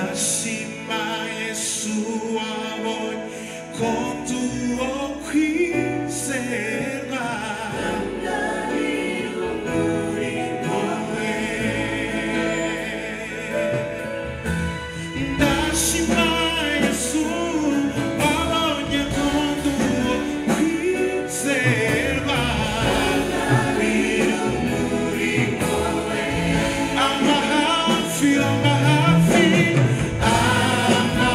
Ndashima Yesu wabonye ko tuwo kwizerwa Ndashima Yesu wabonye ko tuwo kwizerwa I'm a happy, I'm a happy, I'm a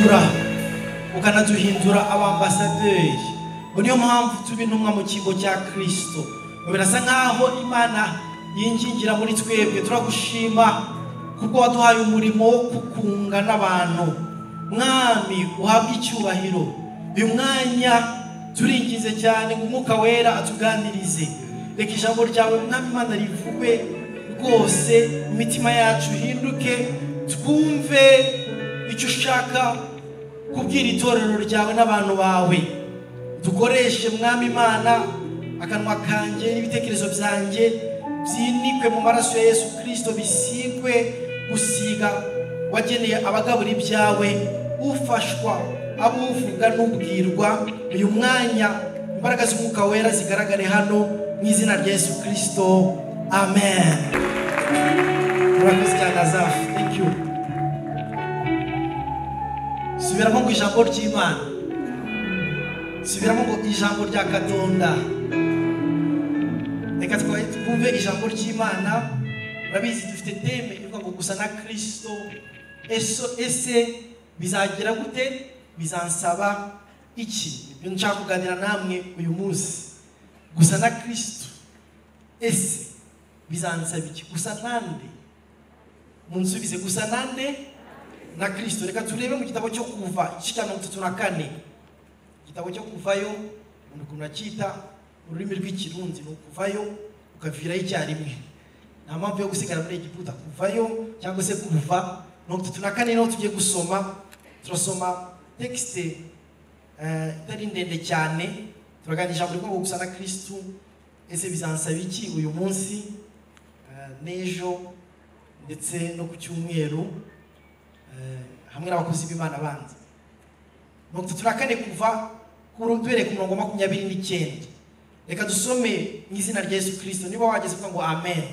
ukaduhindura ukanaduhindura abambasaderi. Niyo mpamvu tuba intumwa mu kigo cya Kristo. Birasa nkaho Imana yingingira muri twebwe. Turagushima kuko waduhaye umurimo wo kukunga n'abantu. Mwami uhabwe icyubahiro. Uyu mwanya turingize cyane ngo Umwuka Wera atuganirize. Reka ijambo ryawe Mwami Imana rivugwe rwose, imitima yacu hinduke, twumve icyo ushaka kubwira itorero ryawe n'abantu bawe. Dukoreshe Mwami Imana akanwa kanjye n'ibitekerezo byanjye byinikwe mu maraso ya Yesu Kristo, bisigwe gusiga wageneye abagabura ibyawe, ufashwa abuvuga n'ubwirwa. Uyu mwanya imbaraga z'Umwuka Wera zigaragare hano mu izina rya Yesu Kristo, amen. Murakoze cyane Azaf, thank you. Subiramo ngo ijambo ry'Imana, subiramo ngo ijambo rya Katonda. Reka twumve ijambo ry'Imana. Urabizi dufite teme ivuga ngo gusa na Kristo. Ese bizagira gute? Bizansaba iki? Ibyo nshaka kuganira namwe uyu munsi. Gusa na Kristo. Ese bizansaba iki? Gusa nande? Munsubize, gusa nande? Na Kristo. Reka turebe mu gitabo cyo Kuva igice cya 34. Igitabo cyo Kuvayo umuntu cyita ururimi rw'ikirundi no kuvayo ukavirayo icyarimwe. Nta mpamvu yo gusigara muri Egiputa. Kuvayo cyangwa se Kuva 34 no tugiye gusoma. Turasoma texte itari ndende cyane. Turaganira ijambo ryo gusa na Kristo. Ese bizansaba iki uyu munsi n'ejo ndetse no ku cyumweru hamwe n'abakozi b'Imana bandi. 34 Kuva duhere ku murongo 29. Reka dusome mu izina rya Yesu Kristo. Niba wageze kuvuga ngo amen.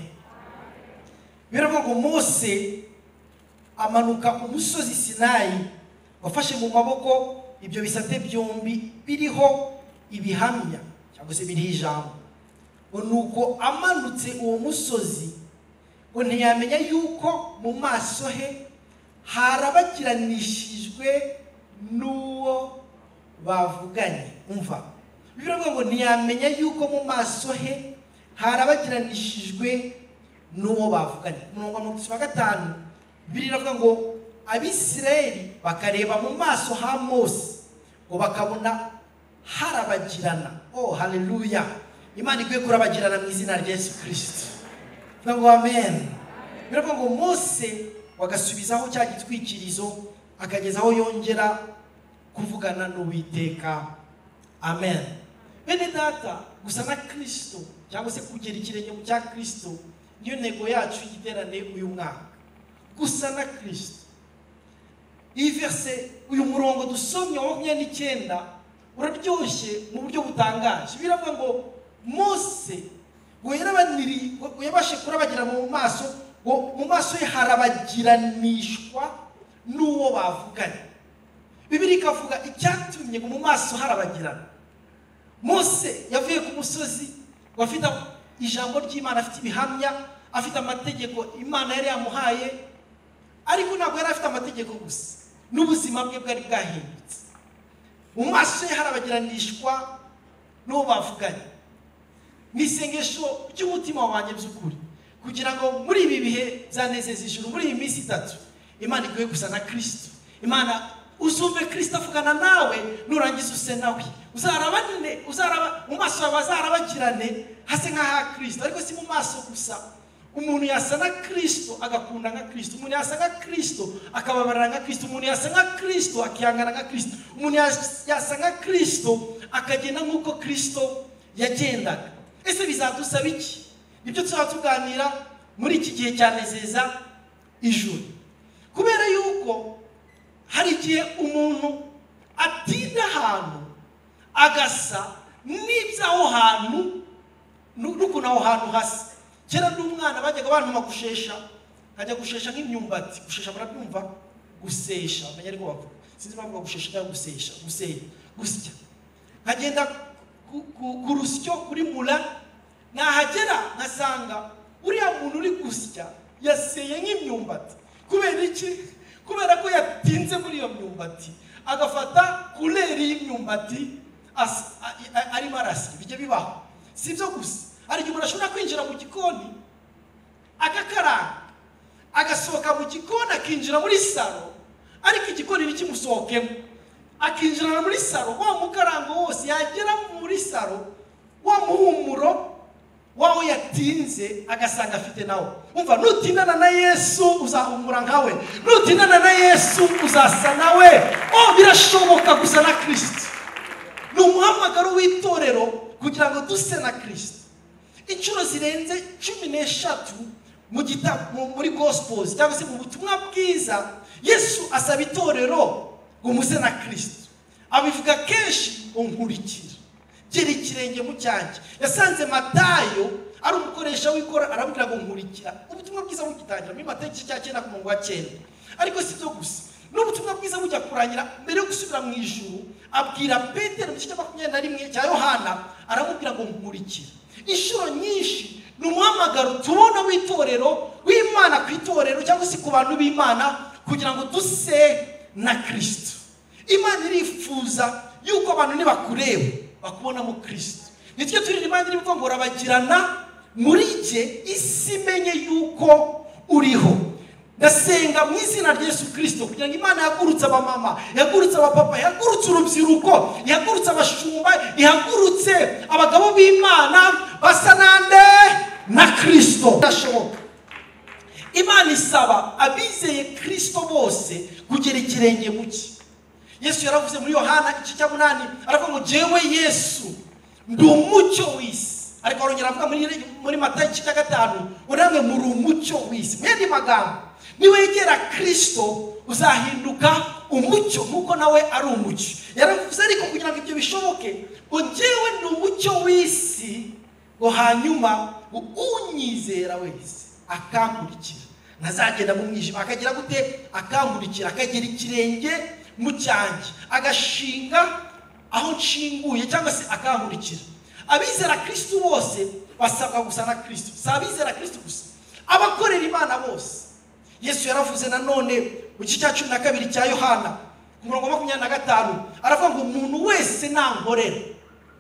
Biravuga ngo Mose amanuka umusozi Sinayi, wafashe mu maboko ibyo bisate byombi biriho ibihamya cyangwa se biriho ijambo. Nuko amanutse uwo musozi, ngo ntiyamenya yuko mu maso he harabagiranishijwe n'uwo bavuganye. Umva, biravuga ngo ntiyamenya yuko mu maso he harabagiranishijwe n'uwo bavuganye. Umurongo wa 5 biravuga ngo Abisirayeli bakareba mu maso ha Mose, ngo bakabona harabagirana. Oh haleluya! Imana ikwiye kurabagirana mu izina rya Yesu Kristo. Ngo amen. Biravuga ngo Mose wagasubizaho cya gitwikirizo, akageza aho yongera kuvugana n'Uwiteka. Amen. Bene data, gusa na Kristo cyangwa se kugera ikirenge mu cya Kristo niyo ntego yacu y'igiterane uyu mwaka. Gusa na Kristo. Iyi verse, uyu murongo dusomye wa 29 uraryoshye mu buryo butangaje. Biravuga ngo Mose ngo yabashe kurabagira mu maso, ngo mu maso ye harabagiranishwa n'uwo bavuganye. Bibiliya ikavuga icyatumye ngo mu maso harabagirana. Mose yavuye ku musozi, wafite ijambo ry'Imana, afite ibihamya, afite amategeko Imana yari yamuhaye, ariko ntabwo yari afite amategeko gusa, n'ubuzima bwe bwari bwahindutse. Mu maso ye harabagiranishwa n'uwo bavuganye. Ni isengesho ry'umutima wanjye by'ukuri, kugira ngo muri ibi bihe byanezeza ijuru, muri iyi minsi 3 Imana iguye gusa na Kristo. Imana uzumve Kristo avugana nawe, nurangiza use nawe uzaraba mu maso yawe azarabagirane hase nka Kristo. Ariko si mu maso gusa. Umuntu yasa na Kristo agakunda nka Kristo, umuntu yasa nka Kristo akababarana nka Kristo, umuntu yasa nka Kristo akihangana nka Kristo, umuntu yasa nka Kristo akagenda nk'uko Kristo yagendaga. Ese bizadusaba iki? Nibyo tuzatuganira muri iki gihe cyanezeza ijuru. Kubera yuko hari igihe umuntu atinda ahantu agasa n'ibyaho hantu n'ukuntu aho hantu hasa. Kera n'umwana bajyaga abantu magushesha, ajya gushesha nk'imyumbati. Gushesha murabyumva? Gusesha, menya ariko bavuga. Sinzi bavuga gushesha cyangwa gusesha, gusya. Nkagenda ku rusyo kuri mura, nahagera nkasanga uriya muntu uri gusya yaseye nk'imyumbati. Kubera iki? kubera ko yatinze muri iyo myumbati agafata kuleri y'imyumbati arimo arasya. Bijya bibaho, si byo gusa, hari igihe umuntu ashobora kwinjira mu gikoni agakaranga, agasohoka mu gikoni akinjira muri saro, ariko igikoni ntikimusohokemo, akinjira muri saro, wa mukarango wose yagera muri saro, wa muhumuro wawe yatinze agasanga afite nawe. Umva, nutindana na Yesu uzahumura nkawe, nutindana na Yesu uzasa nawe. Birashoboka gusa na Kristo. Ni umuhamagaro w'itorero kugira ngo duse na Kristo. Inshuro zirenze 13 mu gitabo muri Gospels cyangwa se mu butumwa bwiza, Yesu asaba itorero ngo muse na Kristo. Abivuga kenshi unkurikira, gera ikirenge mu cyanjye. Yasanze Matayo ari umukoresha w'ikora, arabwira ngo nkurikira. Ubutumwa bwiza bugitangira muri Matayo 9:9. Ariko si byo gusa, n'ubutumwa bwiza bujya kurangira, mbere yo gusubira mu ijuru abwira Petero mu 21 cya Yohana, aramubwira ngo nkurikira. Inshuro nyinshi ni umuhamagaro tubona w'itorero w'Imana ku itorero cyangwa se ku bantu b'Imana kugira ngo duse na Kristo. Imana irifuza yuko abantu nibakureba bakubona mu Kristo. Nityo turirimba indirimbo ngo urabagirana muri jye, isi imenye yuko uriho. Ndasenga mu izina rya Yesu Kristo kugira ngo Imana yagurutse abamama, yagurutse abapapa, yagurutse urubyiruko, yagurutse abashumba, yagurutse abagabo b'Imana basa nande na Kristo. Ndashoboka. Imana isaba abizeye Kristo bose kugera ikirenge mu cye. Yesu yaravuze muri Yohana 8 aravuga ngo jewe Yesu ndi umucyo w'isi. Ariko arongera avuga muri Matayo 5 uramwe muri umucyo w'isi. Mwene magambo, niwegera Kristo uzahinduka umucyo nkuko nawe ari umucyo. Yaravuze ariko kugira ngo ibyo bishoboke, ngo jewe ndi umucyo w'isi, ngo hanyuma unyizera wese akankurikira ntazagenda mu mwijima, akagira gute? Akankurikira, akagera ikirenge mu cyanjye, agashinga aho nshinguye cyangwa se akankurikira. Abizera Kristo bose basabwa gusa na Kristo. Si abizera Kristo gusa, abakorera Imana bose. Yesu yaravuze nanone mu gice cya 12 cya Yohana ku murongo 25 aravuga ngo umuntu wese nankorera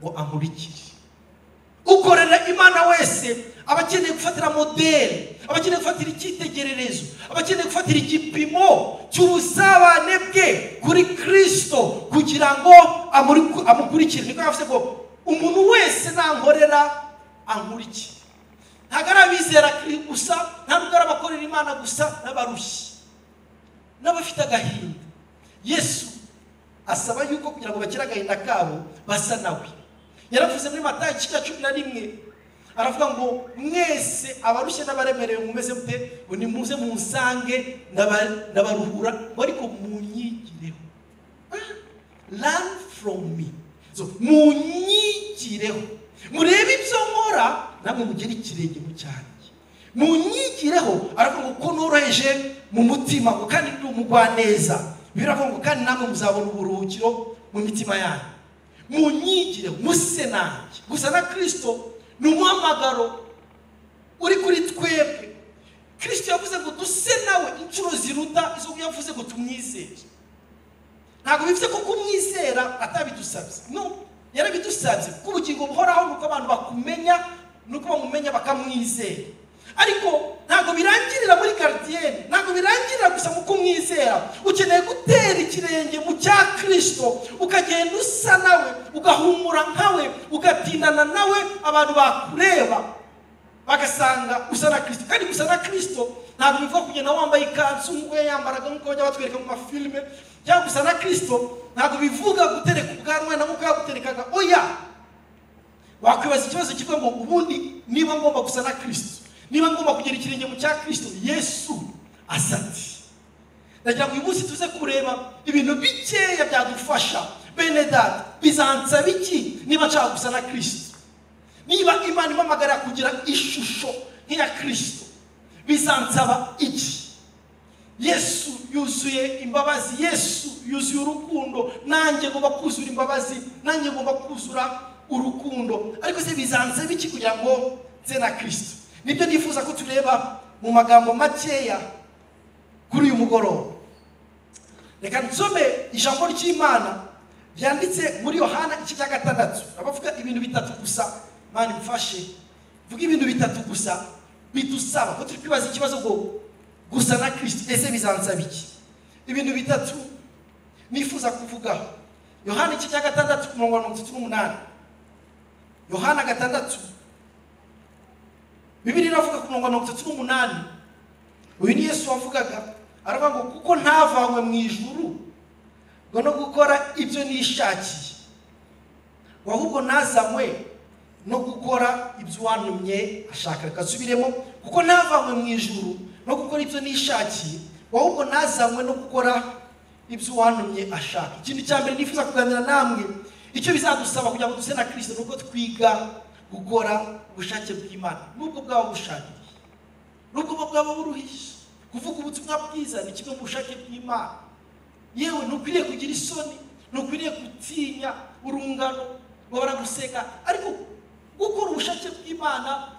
ngo ankurikire. Ukorera Imana wese abakeneye gufatira modeli, abakeneye gufatira icyitegererezo, abakeneye gufatira igipimo cy'ubusabane bwe kuri Kristo kugira ngo amukurikire. Niko yavuze ngo umuntu wese nankorera ankurikire. Ntabwo ari abizera gusa, ntabwo ari abakorera Imana gusa, n'abarushye n'abafite agahinda. Yesu asaba yuko kugira ngo bakire agahinda kabo basa nawe. Yaravuze muri Matayo 11 aravuga ngo mwese abarushye n'abaremerewe mumeze mute, ngo nimuze munsange ndabaruhura, ngo ariko munyigireho. Learn from me. So munyigireho, murebe ibyo nkora namwe mugere ikirenge mu cyanjye. Munyigireho, aravuga ngo ko noroheje mu mutima, ngo kandi ndi umugwaneza. Biravuga ngo kandi namwe muzabona uburuhukiro mu mitima yanyu. Munyigireho, muse nanjye. Gusa na Kristo ni umuhamagaro uri kuri twebwe. Kristo yavuze ngo duse nawe inshuro ziruta izo yavuze ngo tumwizere. Ntabwo bivuze ko kumwizera atabidusabye. No, yarabidusabye. Ko ubugingo buhoraho nuko abantu bakumenya, nuko bamumenya bakamwizera. Ariko ntabwo birangirira muri gardienne, ntabwo birangirira gusa mu kumwizera. Ukeneye gutera ikirenge mu cya Kristo, ukagenda usa nawe, ugahumura nkawe, ugatindana nawe, abantu bakureba bagasanga usa na Kristo. Kandi gusa na Kristo ntabwo bivuga kugenda wambaye ikanzu nk'uko yambaraga nk'uko bajya batwereka mu mafilme. Cyangwa gusa na Kristo ntabwo bivuga gutereka ubwanwa nk'uko yaguterekaga. Oya, wakwibaza ikibazo kivuga ngo ubundi niba ngomba gusa na Kristo, niba ngomba kugera ikirenge mu cya Kristo, Yesu asati. Ndagira ngo uyu munsi tuze kureba ibintu bikeya byadufasha. Bene data, bizansaba iki niba nshaka gusa na Kristo? Niba Imana impamagara kugira ishusho nk'iya Kristo, bizansaba iki? Yesu yuzuye imbabazi, Yesu yuzuye urukundo, nanjye ngomba kuzura imbabazi, nanjye ngomba kuzura urukundo. Ariko se bizansaba iki kugira ngo nze na Kristo? Nibyo nifuza ko tureba mu magambo makeya kuri uyu mugoroba. reka nsome ijambo ry'Imana byanditse muri Yohana igice cya 6. abavuga ibintu bitatu gusa, mani mfashe vuga ibintu bitatu gusa bidusaba ko turi kwibaza ikibazo ngo gusa na Kristo ese bizansaba iki. Ibintu bitatu nifuza kuvugaho. Yohana igice cya 6 ku murongo wa 38. Yohana 6 Bibiri iravuga ku murongo wa 38. Uyu ni Yesu wavugaga, aravuga ngo kuko ntavanywe mu ijuru ngo no gukora ibyo nishakiye, ahubwo nazanywe no gukora ibyo wantumye ashaka. Kasubiremo, kuko ntavanywe mu ijuru no gukora ibyo nishakiye, ahubwo nazanywe no gukora ibyo wantumye ashaka. Ikintu cya mbere nifuza kuganira namwe, icyo bizadusaba kugira ngo duse na Kristo, nuko twiga gukora ubushake bw'Imana. Nubwo bwaba bushakiriye, nubwo bwaba buruhije, kuvuga ubutumwa bwiza ni kimwe mu bushake bw'Imana. Yewe ntukwiriye kugira isoni, ntukwiriye gutinya urungano ngo baraguseka, ariko gukora ubushake bw'Imana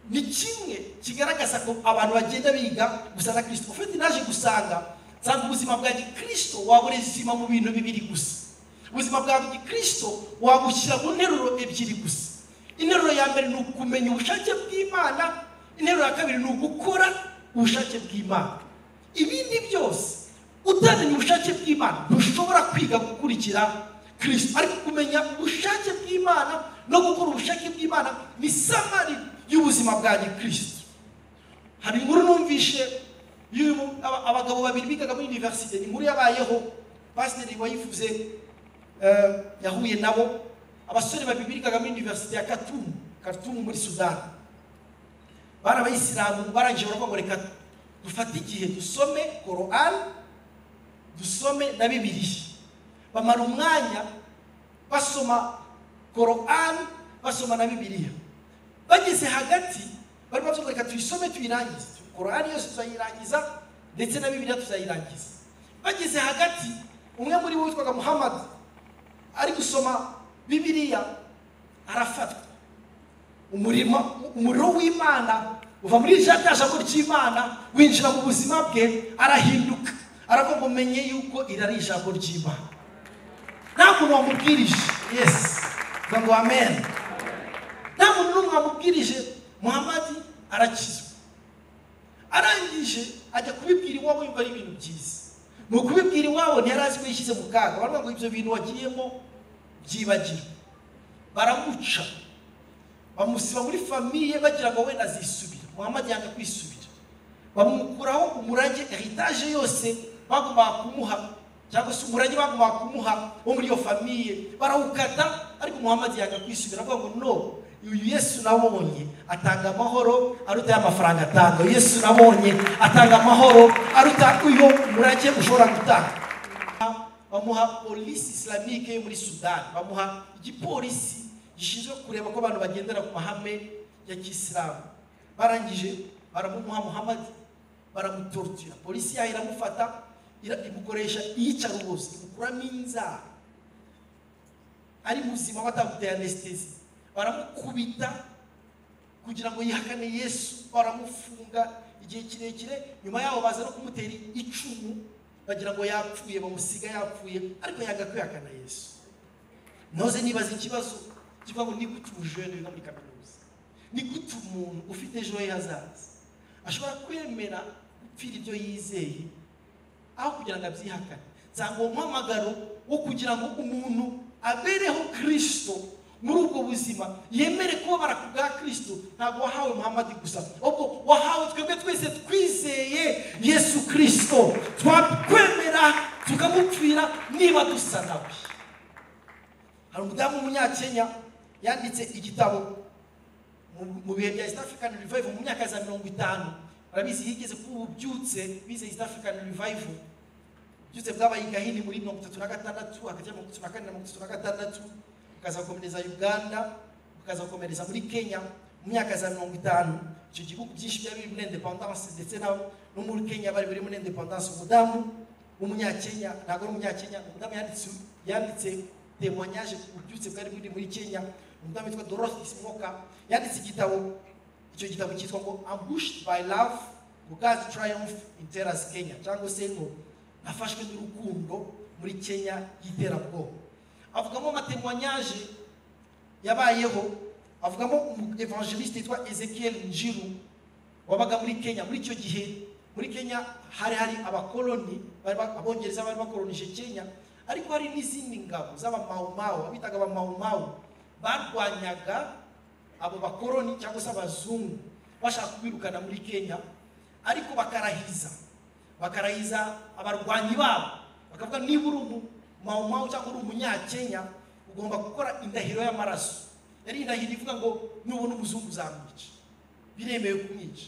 ni kimwe kigaragaza ko abantu bagenda biga gusa na Kristo. Ufite naje gusanga nsanga ubuzima bwa Kristo waburezima mu bintu bibiri gusa. Ubuzima bwa Kristo wabushyira mu nteruro ebyiri gusa. Interuro ya mbere ni ukumenya ubushake bw'Imana, interuro ya kabiri ni ugukora ubushake bw'Imana. Ibindi byose utamenya ubushake bw'Imana ntushobora kwiga gukurikira Kristo. Ariko kumenya ubushake bw'Imana no gukora ubushake bw'Imana ni samari y'ubuzima bwa Kristo. Hari inkuru numvishe abagabo babiri bigaga muri universite, ni muri yabayeho pasiteri wayivuze, yahuye nabo. Abasore babiri bigaga muri universite ya Khartoum muri Sudan, bari abayisilamu. Barangije baravuga ngo reka dufate igihe dusome Quran, dusome na Bibiliya. Bamara umwanya basoma Quran, basoma na Bibiliya. Bageze hagati bari bavuga reka tuyisome tuyirangize. Quran yose tuzayirangiza ndetse na Bibiliya tuzayirangiza. Bageze hagati, umwe muri bo witwaga Muhammad ari gusoma Bibiliya, arafatwa. Umuriro w'Imana uva muri jambo ry'Imana winjira mu buzima bwe, arahinduka. Aravuga ngo menye yuko irari ijambo ry'Imana. Nta muntu wamubwirije. Yes, ngo amen. Nta muntu n'umwe wamubwirije. Muhammad arakizwa. Arangije ajya kubibwira iwabo, yumva ari ibintu byiza. Mu kubibwira iwabo ntiyarazi ko yishyize mu kaga. Baravuga ngo ibyo bintu wagiyemo byibagirwa. Baramuca, bamusiba muri famiye bagira ngo wenda azisubira. Muhammad yanga kwisubira. Bamukuraho umurage, heritage yose bagomba kumuha, cyangwa se umurage bagomba kumuha wo muri iyo famiye. Barawukata, ariko Muhammad yanga kwisubira. Avuga ngo no, uyu Yesu nabonye atanga amahoro aruta y'amafaranga atanga. Yesu nabonye atanga amahoro aruta uyo murage ushobora gutanga. Bamuha polisi islamique yo muri Sudan, bamuha igipolisi gishinzwe kureba ko abantu bagendera ku mahame ya Kisilamu. Barangije baramuha Muhammad, baramutortura. Polisi yaho iramufata, imukoresha iyicarubozo, imukuramo inzara. Ari muzima batamuteye anesthesia, baramukubita kugira ngo yihakane Yesu. Baramufunga igihe kirekire. Nyuma yaho baza no kumutera icumu, bagira ngo yapfuye, bamusiga yapfuye, ariko yanga kwihakana Yesu. Noze nibaza ikibazo kivuga ngo ni gute umujene wiga muri kaminuza, ni gute umuntu ufite ejo hazaza ashobora kwemera gupfira ibyo yizeye aho kugira ngo abyihakane. Nsanga uwo muhamagaro wo kugira ngo umuntu abereho Kristo muri ubwo buzima, yemere kubabara ku bwa Kristo, ntabwo wahawe Muhammad gusa, ahubwo wahawe twebwe twese twizeye Yesu Kristo. Twakwemera tukamupfira niba dusa nawe. Hari umudamu w'umunyakenya yanditse igitabo mu bihe bya East African Revival mu myaka ya 50. Arabizi yigeze kuba ububyutse bize East African Revival. Byutse bwabaye Gahini muri 36 hagati ya 34 na 36, ukaza gukomereza Uganda, ukaza gukomereza muri Kenya mu myaka ya 50. Icyo gihugu byinshi byari biri muri independence, ndetse no muri Kenya bari biri muri independence. Umudamu w'umunyakenya, ntabwo ari umunyakenya, umudamu yanditse témoignage ku bubyutse bwari buri muri Kenya. Umudamu witwa Dorothy Smoka yanditse igitabo. Icyo gitabo cyitwa ngo Ambushed by Love, God's Triumph in Terrace Kenya, cyangwa se ngo afashwe n'urukundo muri Kenya y'iterabwoba. Avugamo amatemwanyaje yabayeho, avugamo evangeliste yitwa Ezekiel Njiru wabaga muri Kenya. Muri icyo gihe muri Kenya hari abakoloni abongereza bari bakolonije Kenya, ariko hari n'izindi ngabo z'abamaumawu bitaga abamaumawu barwanyaga abo bakoloni cyangwa se abazungu bashaka kubirukana muri Kenya, ariko bakarahiza abarwanyi babo, bakavuga niba uri umumaumawu cyangwa uri umunyakenya ugomba gukora indahiro y'amaraso. Yari indahiro ivuga ngo nubona umuzungu uzamwica, biremewe kumwica.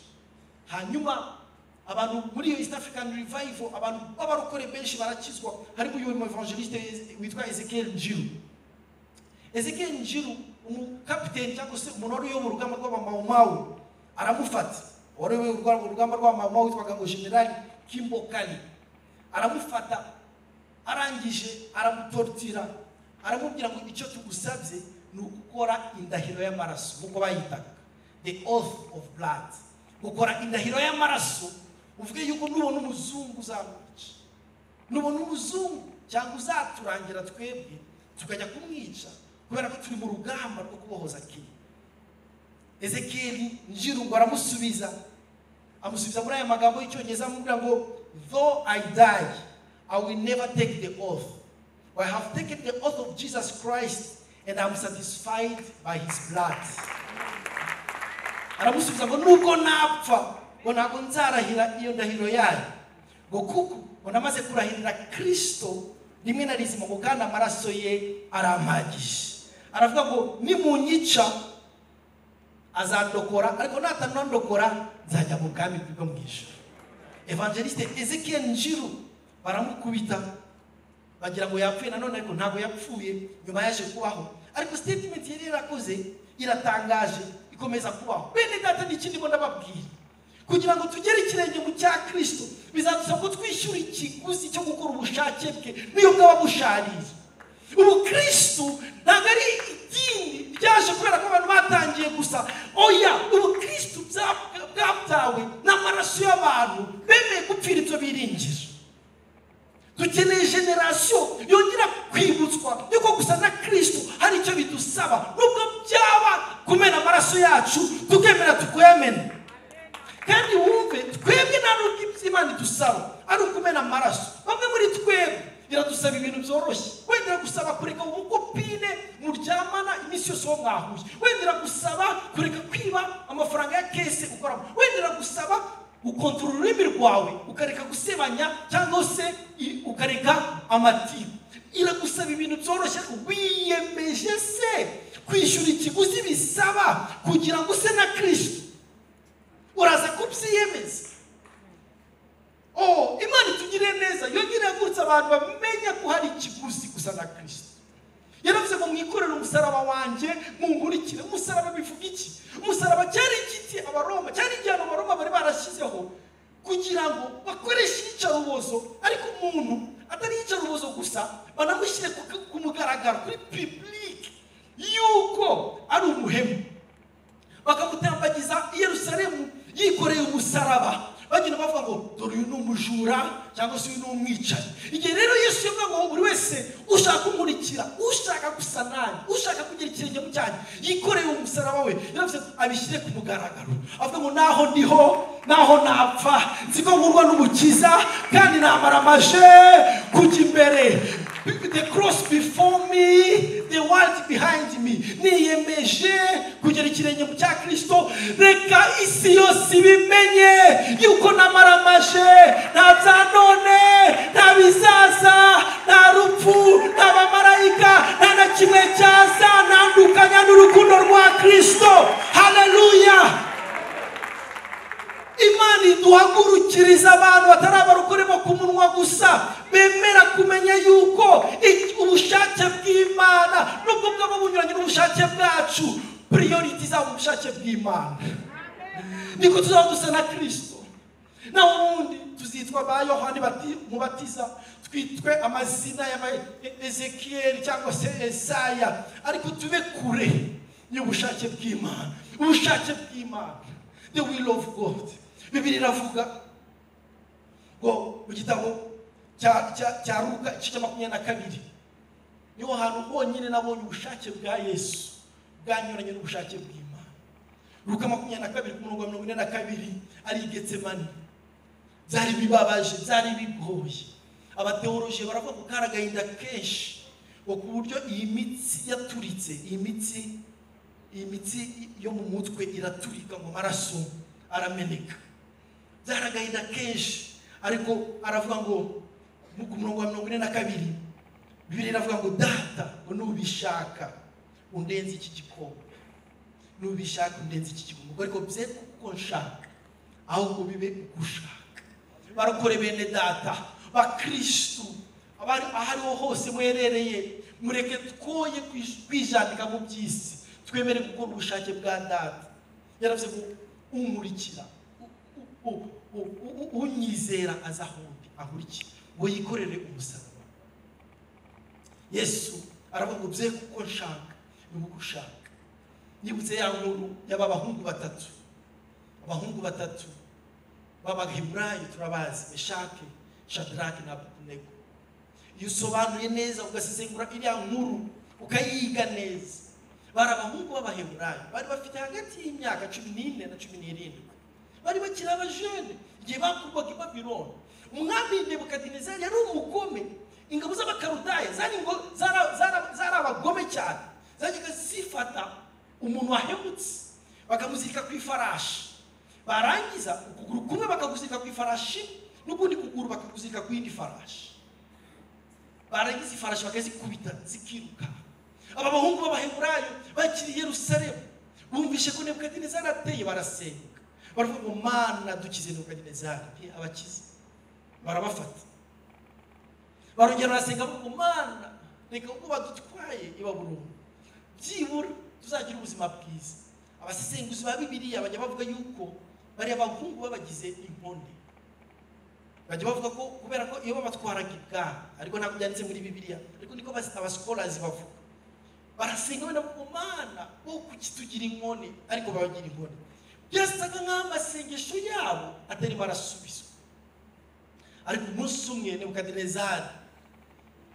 Hanyuma abantu muri East African Revival, abantu b'abarokore benshi barakizwa, harimo uyu evangeliste witwa Ezekiel Njiru. Ezekiel Njiru umukapiteni cyangwa se umuntu wari uyobora urugamba rw'abamaumawu aramufata, wari uyobora urugamba rw'abamaumawu witwaga ngo General Kimbo Kali. Aramufata, arangije aramutortira, aramubwira ngo icyo tugusabye ni ukukora indahiro y'amaraso, nk'uko bayitaga the oath of blood. Gukora indahiro y'amaraso uvuge yuko nubona umuzungu uzamwica, nubona umuzungu cyangwa uzaturangira twebwe tukajya kumwica kubera ko turi mu rugamba rwo kubohoza Kenya. Ezekiel Njiru ngo aramusubiza muri aya magambo y'icyongereza, amubwira ngo though I die I will never take the oath, for I have taken the oath of Jesus Christ and I am satisfied by his blood. Aramusubiza ngo nuko napfa ngo ntabwo nzarahira iyo ndahiro yayo, ngo kuko ngo namaze kurahirira Kristo rimwe na rizima, ngo kandi amaraso ye arampagije. Aravuga ngo nimunyica azandokora, ariko natanondokora nzajya mu bwami bwo mu ijuru. Evangeliste Ezekiel Njiru baramukubita bagira ngo yapfuye, nanone ariko ntabwo yapfuye, nyuma yaje kubaho. Ariko statement yari yarakoze iratangaje, ikomeza kubaho. Bene data n'ikindi ngo ndababwira, kugira ngo tugere ikirenge mu cya Kristo bizadusaba ko twishyura ikiguzi cyo gukora ubushake bwe niyo bwaba bushariye. Ubu Kristo ntabwo ari idini ryaje kubera ko abantu batangiye gusa, oya, ubu Kristo bwabyawe n'amaraso y'abantu bemeye gupfira ibyo biringira. Dukeneye generation yongera kwibutswa yuko gusa na Kristo hari icyo bidusaba, nubwo byaba kumena amaraso yacu tukemera tukuyamena. Kandi wumve twebwe nta n'ubwo Imana idusaba ari ukumena amaraso. Bamwe muri twebwe iradusaba ibintu byoroshye, wenda gusaba kureka ubukopine muryamana iminsi yose wo mwahuye, wenda gusaba kureka kwiba amafaranga ya kese ukoramo, wenda gusaba ukontorora ururimi rwawe ukareka gusebanya cyangwa se ukareka amatiku. Iragusaba ibintu byoroshye, wiyemeje se kwishyura ikiguzi bisaba kugira ngo use na Kristo, uraza kubyiyemeza. Imana itugire neza, yongera gutsa abantu bamenya ko hari ikiguzi gusa na Kristo. Yaravuze ngo mwikorere umusaraba wanjye munkurikire. Umusaraba bivuga iki? Umusaraba cyari igiti abaroma, cyari igihano abaroma bari barashyizeho kugira ngo bakoreshe iyicarubozo, ariko umuntu atari iyicarubozo gusa, banamushyire ku mugaragaro kuri public yuko ari umuhemu. Bakamutambagiza i Yerusalemu yikoreye umusaraba, bagenda bavuga ngo dore uyu ni umujura cyangwa se uyu ni umwicanyi. Igihe rero Yesu yavuga ngo buri wese ushaka kumurikira, ushaka gusa nanjye, ushaka kugira ikirenge mu cyanjye, yikoreye umusaraba we, yaravuze abishyire ku mugaragaro. Avuga ngo naho ndiho, naho napfa, nzi ko nkurwa n'umukiza kandi namara amaje kujya imbere. The cross before me, the world behind me. Niyemeje kugera ikirenge mu cya Kristo, reka isi yose ibimenye yuko namaramaje, nta bya none, nta bizaza, nta rupfu, nta bamarayika, nta na kimwe cyaza ntandukanya n'urukundo rwa Kristo. Haleluya! Imana iduhagurukiriza abantu batari abarokore bo ku munwa gusa, bemera kumenya yuko ubushake bw'Imana nubwo bwaba bunyuranye n'ubushake bwacu, priority zabo ubushake bw'Imana. Niko tuzaba dusa na Kristo. Na ubundi tuzitwa ba Yohani Mubatiza, twitwe amazina ya Ezekiel cyangwa se Esaya, ariko tube kure y'ubushake bw'Imana. Ubushake bw'Imana, the will of God. Bibiliya iravuga ngo mu gitabo cya Luka igice cya 22 niho hantu honyine nabonye ubushake bwa Yesu bwanyuranye n'ubushake bw'Imana. Luka 22:42 ari i Getsemani, byari bibabaje, byari bigoye. Abateoloje baravuga ko karagahinda kenshi ku buryo iyi mitsi yaturitse, iyi mitsi yo mu mutwe iraturika ngo maraso arameneka. Byaragahinda kenshi, ariko aravuga ngo mu 42 Bibiliya iravuga ngo data ngo nubishaka undenze iki gikombe, nubishaka undenze iki gikombe, ariko bye kuko nshaka ahubwo bibe gushaka. Barakore bene data ba Kristo abari ahariho hose mwerereye, mureke twoye kwijandika mu byisi, twemere gukora ubushake bwa data. Yaravuze ngo umurikira unyizera azahundi ahurikira ngo yikorere umusaraba. Yesu aravuga ngo bye kuko nshaka nuko ushaka. Nibutse ya nkuru y'abahungu batatu b'Abaheburayo turabazi, Meshake, Shadraki na Abednego. Iyo usobanuye neza ugasesengura iriya nkuru ukayiga neza, bari abahungu b'Abaheburayo bari bafite hagati y'imyaka 14 na 17, bari bakiri abajene igihe bakurwaga i Babyloni. Umwami Nebukadinezari yari umugome, ingabo z'Abakaludaya zari abagome cyane, zajyaga zifata umuntu wahemutse bakamuzirika ku ifarashi, barangiza ukuguru kumwe bakaguzirika ku ifarashi n'ubundi kuguru bakaguzirika ku yindi farashi, barangiza ifarashi bakazikubita zikiruka. Aba bahungu b'Abaheburayo bakiri i Yerusalemu bumvishe ko Nebukadinezari ateye, barasenga baravuga ngo Mana dukize Nebukadinezari. Abakize barabafata, barongera barasenga ngo Mana reka ubwo badutwaye i Babuloni byibura tuzagira ubuzima bwiza. Abasesenguzi ba Bibiliya bajya bavuga yuko bari abahungu babagize inkone, bajya bavuga ko kubera ko iyo babatwaraga ibwami, ariko ntabwo byanditse muri Bibiliya, ariko niko abascholars bavuga, barasenga benda ngo Mana wo kukitugira inkone, ariko babagira inkone. Byasaga nk'amasengesho yabo atari barasubizwa. Ariko umunsi umwe Nebukadinezari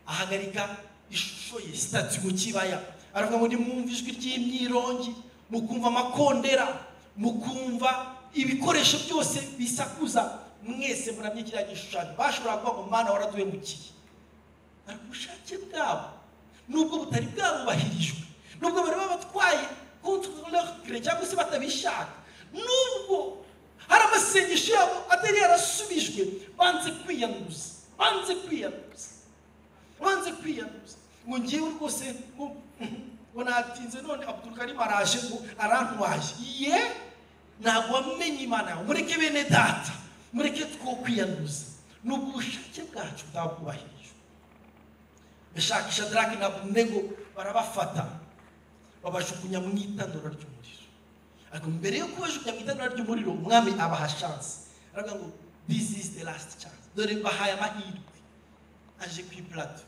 ahagarika ishusho ye, statue mu kibaya, aravuga ngo nimwumva ijwi ry'imyirongi, mukumva amakondera, mukumva ibikoresho byose bisakuza, mwese muramye kiriya gishushanyo. Bashobora kuvuga ngo Mana waraduhemukiye, ariko ubushake bwabo nubwo butari bwarubahirijwe, nubwo bari babatwaye contre cyangwa se batabishaka, nubwo hari amasengesho yabo atari yarasubijwe, banze kwiyanduza ngo ngewe rwose ngo natinze none Abdul Karim araje ngo arantwaye. Ntabwo wamenye Imana yawe. Mureke bene data, mureke two kwiyanduza nubwo ubushake bwacu bwabwubahirijwe. Meshaki, Shadraki na Abednego barabafata babajugunya mu itanura ry'umuriro. Ariko mbere yo kubajugunya mu itanura ry'umuriro, umwami abaha chance, aravuga ngo this is the last chance. Dore bahaye amahirwe, aje ku plateau.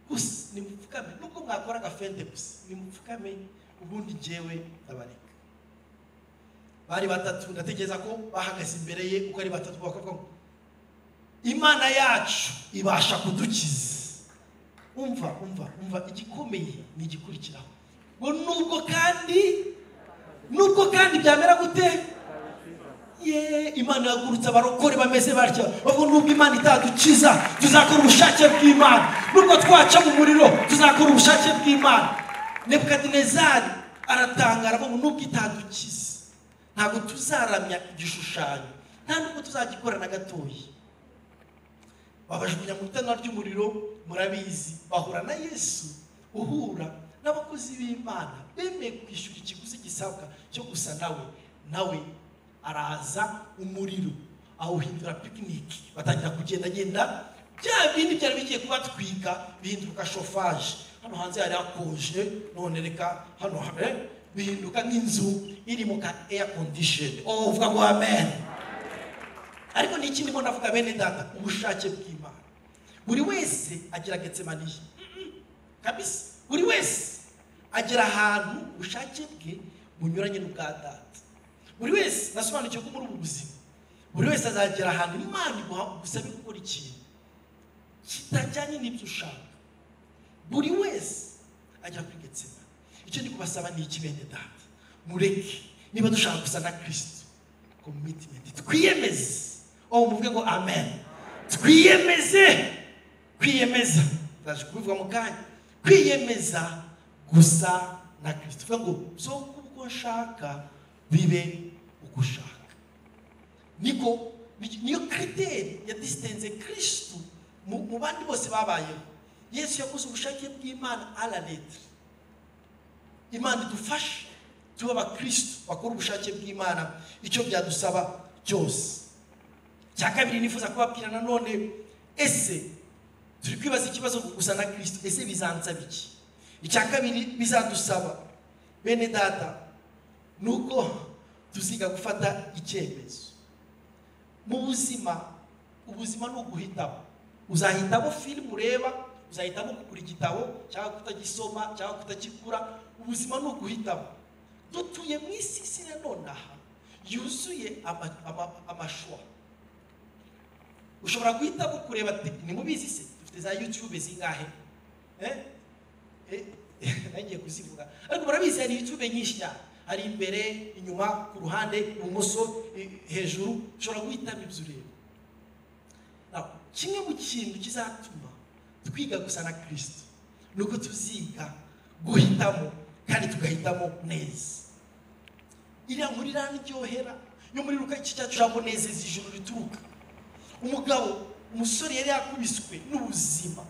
Gusa nimupfukame, nubwo mwakora agafende gusa nimupfukame, ubundi njyewe ndabareka. Bari batatu, ndatekereza ko bahagaze imbere ye uko ari batatu, bakavuga ngo Imana yacu ibasha kudukiza. Umva igikomeye ni igikurikiraho ngo nubwo kandi byamera gute, Imana yagurutse abarokore bameze batya, bavuga nubwo Imana itadukiza tuzakora ubushake bw'Imana, nubwo twaca mu muriro tuzakora ubushake bw'Imana. Nebukadinezari aratangara ngo nubwo itadukiza ntabwo tuzaramya igishushanyo, nta nubwo tuzagikora na gatoya. Babajugunya mu itanura ry'umuriro, murabizi bahura na Yesu, uhura n'abakozi b'Imana bemeye kwishyura ikiguzi gisabwa cyo gusa nawe araza umuriro awuhindura picnic, batangira kugenda bya bindi byari bigiye kubatwika bihinduka chauffage. Hano hanze hari akonje, none reka hano bihinduka nk'inzu iri mu ka air condition. Uvuga ngo amen. Ariko ni ikindi mbona avuga bene data, ubushake bw'Imana. Buri wese agira Getsemani kabisa, buri wese agira ahantu ubushake bwe bunyuranye n'ubwa data. Buri wese nasobanukiye ko muri ubu buzima buri wese azagera ahantu Imana igusabe gukora ikintu kitajyanye n'ibyo ushaka. Buri wese ajya kuri Getsemani. Icyo ndi kubasaba ni iki bene data? Mureke niba dushaka gusa na Kristo, commitment, twiyemeze. Muvuge ngo amen. Kwiyemeza ndaje kubivuga mu kanya. Kwiyemeza gusa na Kristo. Tuvuga ngo so kuko nshaka bibe uko ushaka. Niyo critère ya distance Kristo mu bandi bose babayeho. Yesu yakoze ubushake bw'Imana à la lettre. Imana idufashe tuba abakristo bakora ubushake bw'Imana icyo byadusaba cyose. Cya kabiri nifuza kubabwira nanone, ese turi kwibaza ikibazo gusa na Kristo, ese bizansaba iki? Icya kabiri bizadusaba bene data nuko tuziga gufata icyemezo mu buzima. Ubuzima ni uguhitamo. Uzahitamo film ureba, uzahitamo kugura igitabo cyangwa kutagisoma cyangwa kutakigura. Ubuzima ni uguhitamo. Dutuye mu isi nonaha yuzuye amashwa. Ushobora guhitamo kureba, ni mubizi se dufite za YouTube zingahe? Nagiye kuzivuga, ariko murabizi hari YouTube nyinshi cyane. Hari imbere, inyuma, ku ruhande, ibumoso, hejuru. Ushobora guhitamo ibyo ureba. Kimwe mu kintu kizatuma twiga gusa na Kristo nuko tuziga guhitamo, kandi tugahitamo neza. Iriya nkuru irandyohera yo muri Luka igice cya 9 nezeza ijuru rituruka. Umusore yari yakubiswe n'ubuzima,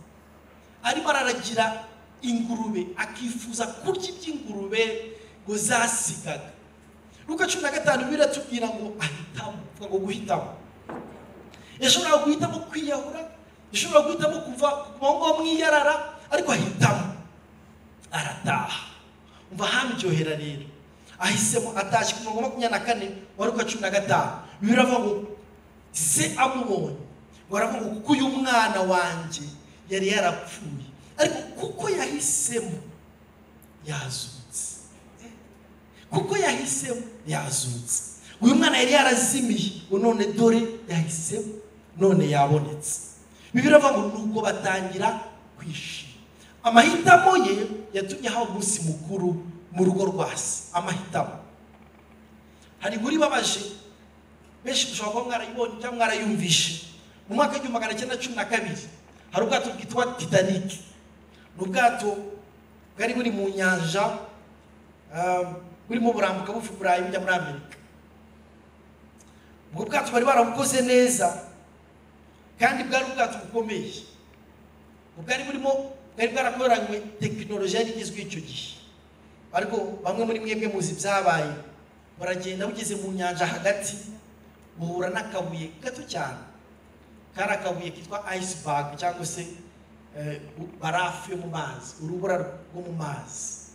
arimo araragira ingurube, akifuza kurya iby'ingurube ngo zasigaga. Luka 15 biratubwira ngo ahitamo, ngo guhitamo. Yashobora guhitamo kwiyahura, yashobora guhitamo kuva ku mwiyarara, ariko ahitamo arataha. Umva hamuryohera rero. Ahisemo atashye ku 24 wa Luka 15. Biravuga ngo se amubonye, baravuga ngo kuko uyu mwana wanjye yari yarapfuye, ariko kuko yahisemo yazutse. Kuko yahisemo yazutse. Uyu mwana yari yarazimiye, ngo none dore yahisemo, none yabonetse. Biravuga ngo nuko batangira kwishima. Amahitamo ye yatumye hawo umunsi mukuru mu rugo rwase. Amahitamo hari guri babaje benshi dushobora kuba mwarayibonye cyangwa mwarayumvishe. Mu mwaka wa 1912 hari ubwato bwitwa Titanic. N'ubwato bwari buri mu nyanja, burimo burambuka buva i Burayi bujya muri Amerika. Ubwo bwato bari barabukoze neza, kandi bwari ubwato bukomeye. Bwari bwarakoranywe tekinoloji yari igezweho icyo gihe. Ariko bamwe muri mwebwe muzi byabaye, baragenda bugeze mu nyanja hagati, buhura n'akabuye gato cyane. Kari akabuye kitwa iceberg cyangwa se barafu yo mu mazi, urubura rwo mu mazi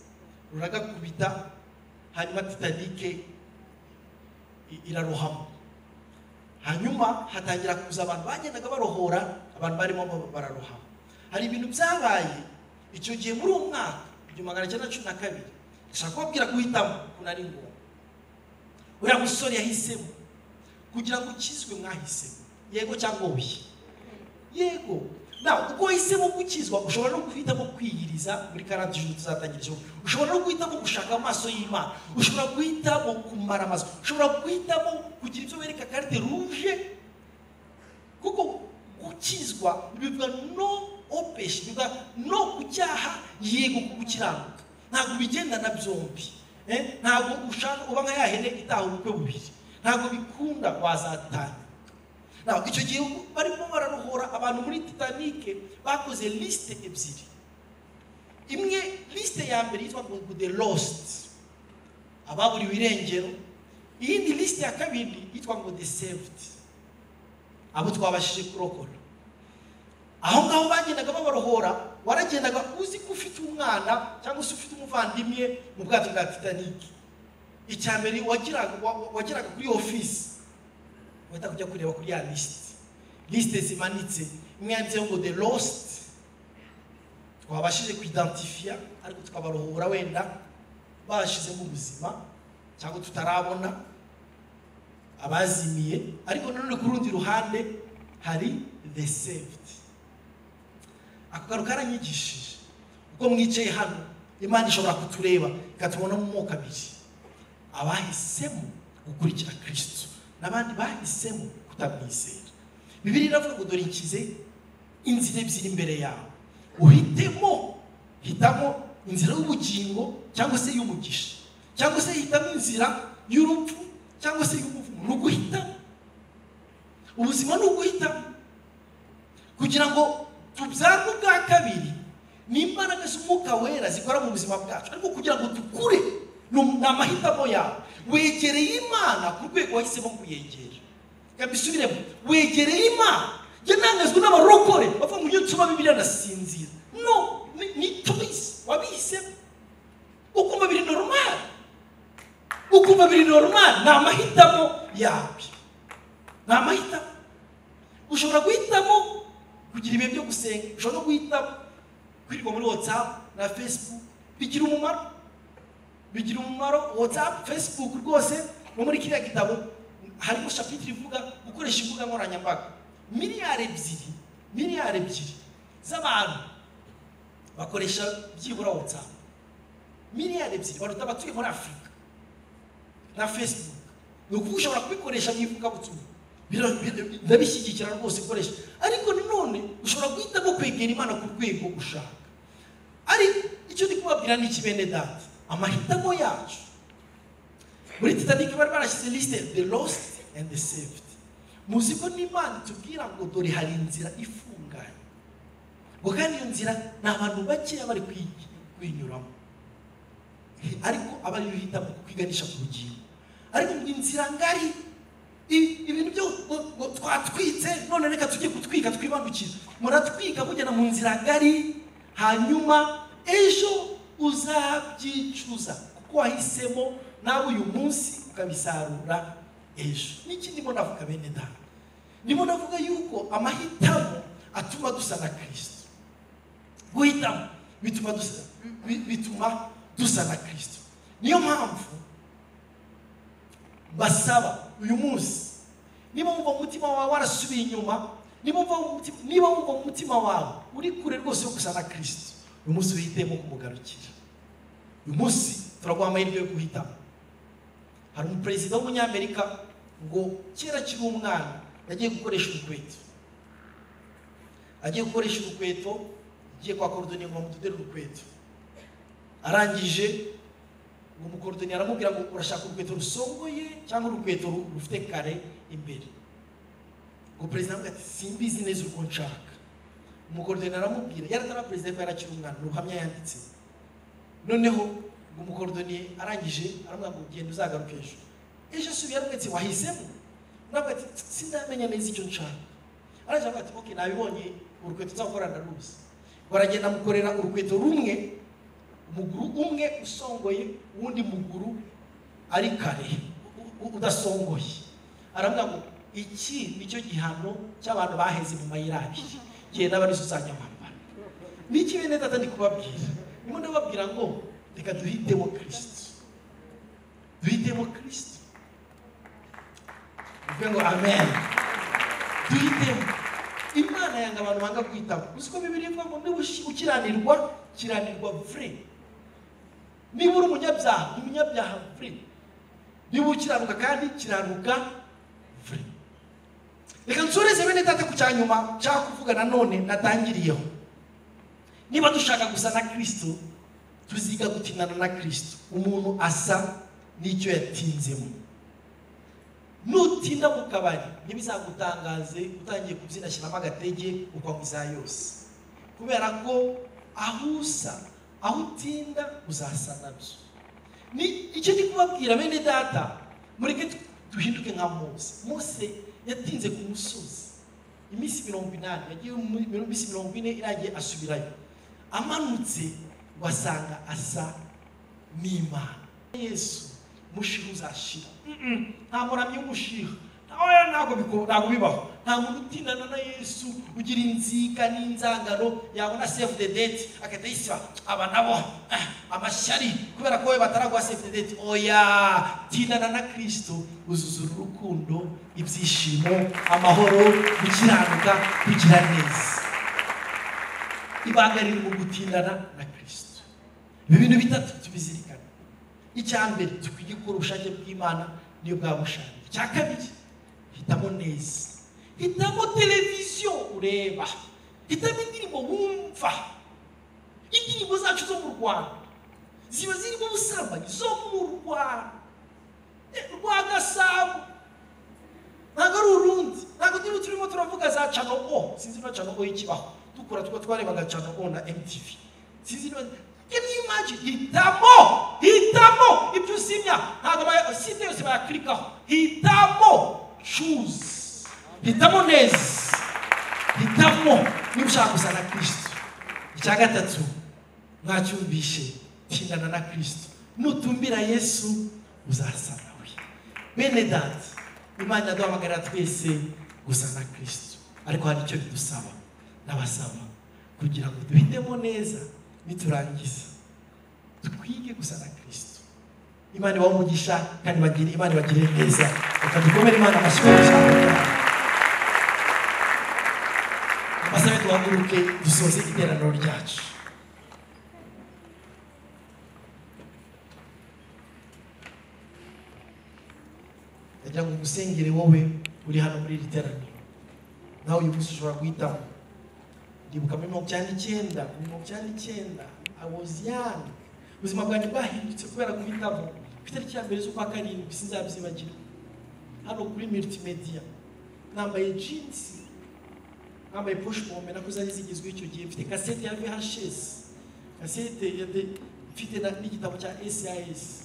ruragakubita, hanyuma Titanic irarohama. Hanyuma hatangira kuza abantu bagendaga barohora abantu barimo bararohama. Hari ibintu byabaye icyo gihe muri uwo mwaka 1912. Ndashaka kubabwira guhitamo kunari ngombwa. Uriya musore yahisemo kugira ngo ukizwe. Mwahisemo yego cyangwa oya? Yego. Uko wahisemo gukizwa, ushobora no guhitamo kwiyiriza muri 40 jours tuzatangira. Ushobora no guhitamo gushaka amaso y'Imana, ushobora guhitamo kumara amaso, ushobora guhitamo kugira ibyo wereka carte rouge. Kuko gukizwa bivuga no opeshe, bivuga no kucyaha, yego kugukiranuka. Ntabwo bigendana byombi. Ntabwo ushaka uba nka yahene itaha ubukwe bubiri. Ntabwo bikunda wazatanya. Icyo gihe barimo bararohora abantu muri Titanic bakoze liste ebyiri. Imwe liste ya mbere yitwa ngo the lost, ababuriwe irengero. Iyindi liste ya kabiri yitwa ngo the saved, abo twabashije kurokora. Aho ngaho bagendaga babarohora, waragendaga uzi ko ufite umwana cyangwa se ufite umuvandimwe mu bwato bwa Titanic. Icyambere wagiraga kuri office, wenda kujya kureba kuri ya liste zimanitse. Imwe yanditseho ngo the lost, twabashije kuidentifia ariko tukabarohora wenda bashize mu buzima cyangwa tutarabona. abazimiye, ariko nanone ku rundi ruhande hari the saved. Ako kantu karanyigishije ubwo mwicaye hano, Imana ishobora kutureba ikatubona mu moko abiri: abahisemo gukurikira Kristo n'abandi bahisemo kutamwizera. Bibiliya iravuga ngo dore nshyize inzira ebyiri imbere yawe, hitamo inzira y'ubugingo cyangwa se y'umugisha, cyangwa se hitamo inzira y'urupfu cyangwa se y'umuvumo. Ni uguhitamo. Ubuzima ni uguhitamo. Kugira ngo tubyarwe ubwa kabiri ni imbaraga z'Umwuka Wera zikora mu buzima bwacu, ariko kugira ngo dukure ni amahitamo yawe. Wegereye Imana ku rwego wahisemo kuyegera. Kabisubiremo, wegereye Imana. Njye nangazwe n'abarokore bavuga ngo iyo nsoma Bibiliya nasinzira. No, ni choice wabihisemo. Ukumva biri normal, ni amahitamo yawe. Ni amahitamo. Ushobora guhitamo kugira ibihe byo gusenga, ushobora no guhitamo kwirirwa muri WhatsApp na Facebook. Bigira umumaro WhatsApp, Facebook rwose. No muri kiriya gitabo harimo chapitre ivuga gukoresha imbuga nkoranyambaga. Miliyari ebyiri z'abantu bakoresha byibura WhatsApp. Miliyari ebyiri baruta abatuye muri Afurika. Na Facebook ni ukuvuga ushobora kubikoresha mu ivugabutumwa, ndabishyigikira rwose koresha. Ariko nanone ushobora guhitamo kwegera Imana ku rwego ushaka. Ariko icyo ndi kubabwira ni iki bene data, amahitamo yacu. Muri Titanic bari barashyize liste the lost and the saved. Muzi ko n'Imana itubwira ngo dore hari inzira ifunganye, ngo kandi iyo nzira ni abantu bakeya bari kwinyuramo, ariko abari bihitamo kwiganisha ku bugingo. Ariko ngo inzira ngari, ibintu byo twatwitse, none reka tujye gutwika twibandukira. Muratwika mugena mu nzira ngari, hanyuma ejo uzabyicuza kuko wahisemo nawe uyu munsi ukabisarura ejo. Niki ndimo navuga bene data? Ndimo navuga yuko amahitamo atuma dusa na Kristo. Guhitamo bituma dusa na Kristo. Niyo mpamvu basaba uyu munsi, niba wumva umutima wawe warasubiye inyuma, niba wumva umutima wawe uri kure rwose yo gusa na Kristo, uyu munsi uhitemo kumugarukira. Uyu munsi turaguha amahirwe yo guhitamo. Hari umuperezida w'umunyamerika ngo kera kiri umwana yagiye gukoresha urukweto. Agiye kwa korodoniye ngo amutudere urukweto. Arangije ngo umukorodoniye aramubwira ngo urashaka urukweto rusongoye cyangwa urukweto rufite kare imbere. Ngo perezida aramubwira ati simbizi neza uko nshaka. Umukorodoniye aramubwira, yaratara perezida ko yarakiri umwana, uruhamya yanditse. Noneho ngo umukorodoniye arangije aramubwira ngo genda uzagaruke ejo. Ejo asubiye aramubwira wahisemo? Nabwo ati sindamenya neza icyo nshaka. Araje ati okay, nabibonye urukweto nzakora ndaruzi. Baragenda mukorera urukweto rumwe, umuguru umwe usongoye, uwundi muguru ari kare udasongoye. Aramubwira ngo iki nicyo gihano cy'abantu baheze mu mayirabi, gihe n'abarizo uzanyamambara. Niki bene data ndi kubabwira? Ndimo ndababwira ngo reka duhitemo Kristo. Duhitemo Kristo. Ngo amen. Duhitemo. Imana yanga abantu banga guhitamo. Uzi ko Bibiliya ivuga ngo niba kiranirwa vrai. Niba uri umunyabyaha vrai. Niba ukiranuka kandi kiranuka vrai. Reka nsoreze bene data ku cyanyuma cya kuvuga nanone natangiriyeho. Niba dushaka gusa na Kristo, tuziga gutinana na Kristo. Umuntu asa n'icyo yatinzemo. Nutinda mu kabari ntibizagutangaze utangiye kubyina shyiramo agatege ukwamuza yose, kubera ko aho utinda uzasa nabyo. Ni icyo ndi kubabwira bene data, mureke duhinduke nka Mose yatinze ku musozi iminsi 80, yagiye mu minsi 40 iragiye asubirayo. Amanutse wasanga asa n'Imana. Yesu mushiru uzashira. Nta muramyi w'umushiru. oya ntabwo bibaho. Nta muntu utindana na Yesu ugira inzika n'inzangano yabona save the date akahita yisiba aba nabo amashyari kubera ko we bataragwa save the date. Oya, tindana na Kristo uzuzura urukundo, ibyishimo, amahoro, gukiranuka, kugira neza. Ibanga riri mu gutindana na Kristo. Ibi bintu bitatu tubizirikana. Icya mbere, tukwiye gukora ubushake bw'Imana niyo bwa bushake. Icya kabiri, hitamo neza. Hitamo televiziyo ureba, hitamo indirimbo wumva. Indirimbo zacu zo mu Rwanda ziba zirimo ubusambanyi, zo mu Rwanda rwa Gasabo, ntabwo ari Urundi. Ntabwo turimo turavuga za Channel O, sinzi no Channel O ikibaho dukura twarebaga Channel O na MTV. Sinzi no, can you imagine? Hitamo ibyo usimya, ntabwo site yose bayaklikaho. Hitamo, choose. Hitamo neza, hitamo niba ushaka gusa na Kristo. Icya gatatu, mwacyumvishe, tindana na Kristo. Nutumbira Yesu uzasa nawe. Bene data, Imana yaduhamagarira twese gusa na Kristo, ariko hari icyo bidusaba. N'abasaba kugira ngo duhitemo neza, niturangiza twige gusa na Kristo. Imana ibahe umugisha kandi Imana ibagire neza. Reka dukomere Imana amashyi cyane. Masabe tuhaguruke dusoze iteraniro ryacu. Ndagira ngo ngusengere wowe uri hano muri iri teraniro. Nawe uyu munsi ushobora guhitamo. Ndibuka muri 1999 I was young. Ubuzima bwanjye bwahindutse kubera guhitamo. Ku itariki ya mbere z'ukwa karindwi sinzabyibagira. Hano kuri multimedia nambaye jeans, nambaye push bombe nakuze ari zigizwe icyo gihe. Mfite cassette ya VHS, cassette mfite n'igitabo cya SIS.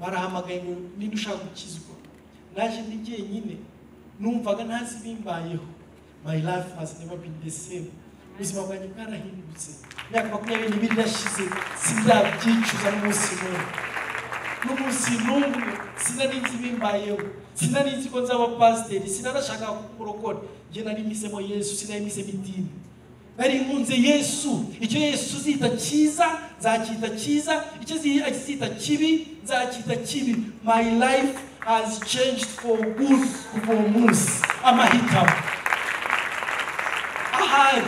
Barahamagaye ngo niba ushaka gukizwa. Naje ndi jyenyine, numvaga ntazi bimbayeho. My life has never been the same. Ubuzima bwanjye bwarahindutse. Imyaka 22 irashize, sinzabyicuza n'umunsi n'umwe. N'umunsi n'umwe sinarizi bimbayeho. Sinarizi ko nzaba pasiteri, sinarashaka kumurokora. Njye nari misemo Yesu, sinayimise idini. Nari nkunze Yesu. Icyo Yesu zita cyiza, nzacyita cyiza. Icyo azita kibi, nzacyita kibi. My life has changed for good kuva umunsi. Amahitamo. Ahari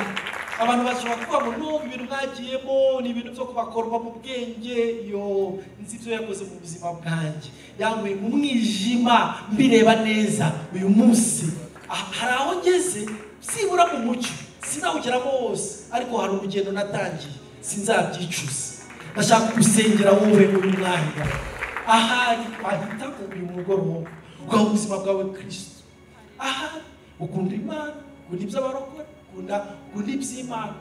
abantu bashobora kuvuga ngo no ibintu mwagiyemo ni ibintu byo kubakorwa mu bwenge. Yo, nzi ibyo yakoze mu buzima bwanjye. Yanguye mu mwijima mbireba neza. Uyu munsi hari aho ngeze sibura mu mucyo, sinawugeramo wose, ariko hari urugendo natangiye sinzabyicuza. Ndashaka gusengera wowe uri mwanya. Ahari wahitamo uyu mugoroba ugaha ubuzima bwawe Kristo. Ahari ukunda Imana, ukunda iby'abarokore, ukunda iby'Imana,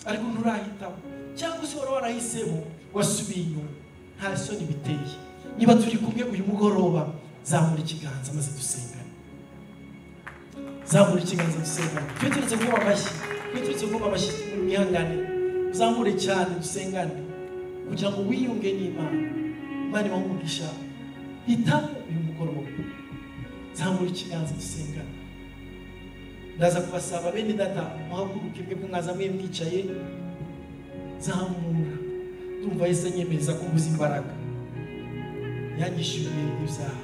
ariko nturahitamo, cyangwa se warahisemo wasubiye inyuma. Nta soni biteye. Niba turi kumwe uyu mugoroba, zamura ikiganza maze dusengane. Zamura ikiganza dusengane. Twiteretse ngoma amashyi, mwihangane. Zamure cyane dusengane kugira ngo wiyunge n'Imana. Imana ibahe umugisha. Hitamo uyu mugoroba. Zamura ikiganza dusengane. Ndaza kubasaba bene data muhaguruke mwebwe mwazamuye mwicaye. Zamura. Ndumva Yesu anyemeza ko muzi imbaraga. Yanyishyuye ibyaha.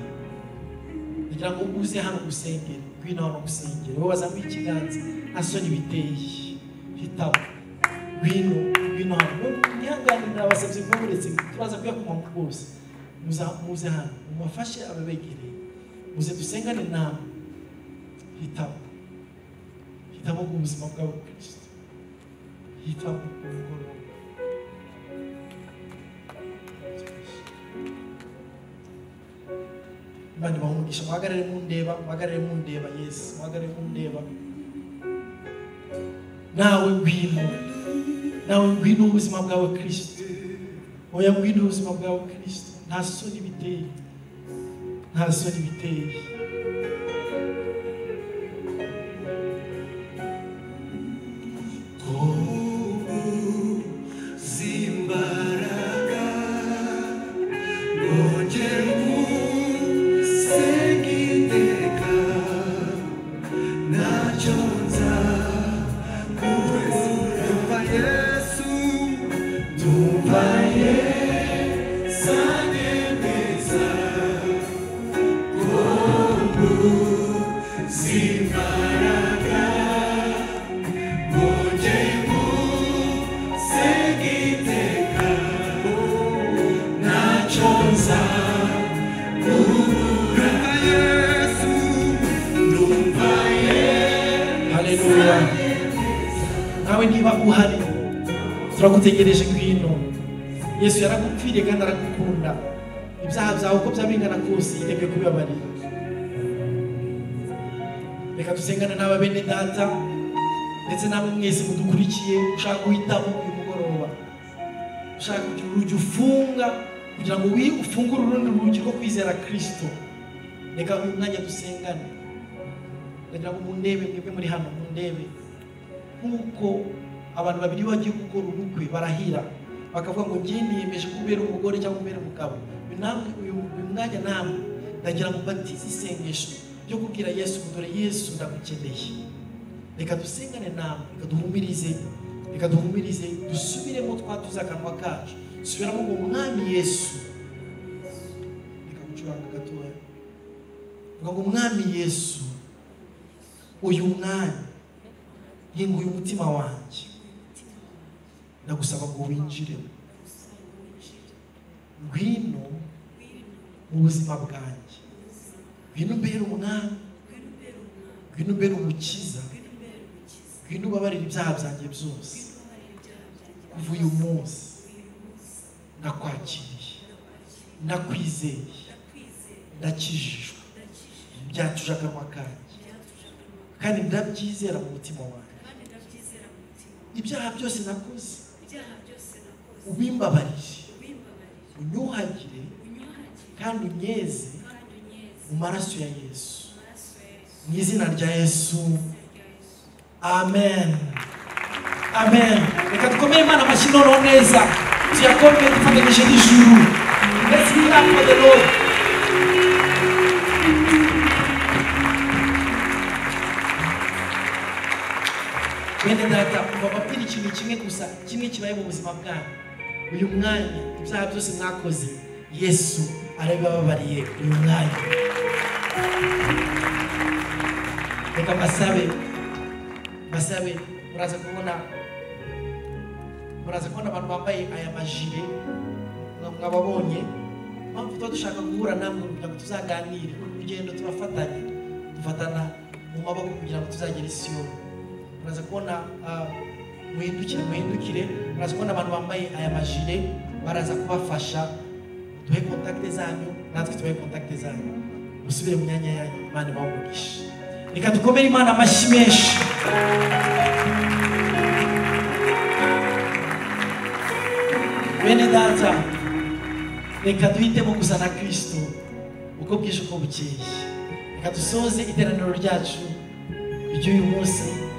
Ndagira ngo uze hano gusengera. Ngwino hano gusengera. Wowe wazamuye ikiganza, nta soni biteye. Hitamo. Ngwino hano. Mwihangane ndabasabye mwuretse turaza kuyakoma rwose. Muze hano. Mumafashe ababegereye. Muze dusengane namwe. Hitamo. Hitamo ubuzima bwawe Kristo. Hitamo umugoroba. Imana ibahe umugisha. Muhagarare mundeba Yesu. Muhagarare mundeba. Nawe ngwino ubuzima bwawe Kristo. Oya ngwino ubuzima bwawe Kristo. Nta soni biteye. Nta soni biteye. Sing nawe niba uhari turagutegereje ngwino. Yesu yaragupfiriye kandi aragukunda. Ibyaha byawe uko byabingana kose yiteguye kubibabarira. Reka dusengane n'aba bene data ndetse namwe mwese mudukurikiye ushaka guhitamo uyu mugoroba, ushaka kugira urugi ufunga kugira ngo ufungure urundi rugi rwo kwizera Kristo. Reka uyu mwanya dusengane. Ndagira ngo mundebe, mwebwe muri hano mundebe, nkuko abantu babiri bagiye gukora ubukwe barahira bakavuga ngo ngiye niyemeje kubera umugore cyangwa kubera umugabo. Namwe uyu mwanya namwe ndagira ngo batize isengesho ryo kubwira Yesu, dore Yesu ndagukeneye. Reka dusengane namwe, reka duhumirize dusubiremo twatuza akanwa kacu, subiramo ngo mwami Yesu. Reka gucuranga gatoya, ngo mwami Yesu, uyu mwanya hinguye umutima wanjye, ndagusaba ngo winjire, ngwino mu buzima bwanjye, ngwino umbere umwami, ngwino umbere umukiza, ngwino ubabarire ibyaha byanjye byose. Kuva uyu munsi ndakwakiriye, ndakwizeye, ndakijijwe, byatuje akanwa kanjye kandi ndabyizera mu mutima wanjye. Ibyaha byose nakoze ubimbabarire, unyuhagire kandi unyeze mu maraso ya Yesu, mu izina rya Yesu, amen, amen. Reka dukomere Imana amashyi noneho neza, tuyakomere dufatanyije n'ijuru. Let's give up for the Lord. Bene data, bababwira ikintu kimwe gusa, kimwe kibaye mu buzima bwanyu. Uyu mwanya ibyaha byose mwakoze Yesu arabibabariye uyu mwanya. Reka basabe muraza kubona abantu bambaye aya majire, mwababonye. Mpamvu tuba dushaka guhura namwe kugira ngo tuzaganire urugendo, dufatana mu maboko kugira ngo tuzagere i Siyoni. Muraza kubona muhindukire, muraza kubona abantu bambaye aya majire, baraza kubafasha. Duhe kontakte zanyu, natwe tubahe kontakte zanyu, musubire mu myanya yanyu. Imana ibamugishe. Reka dukomere Imana amashyi menshi. Bene data, reka duhitemo gusa na Kristo uko bwije uko bukeye. Reka dusoze iteraniro ryacu ry'uyu munsi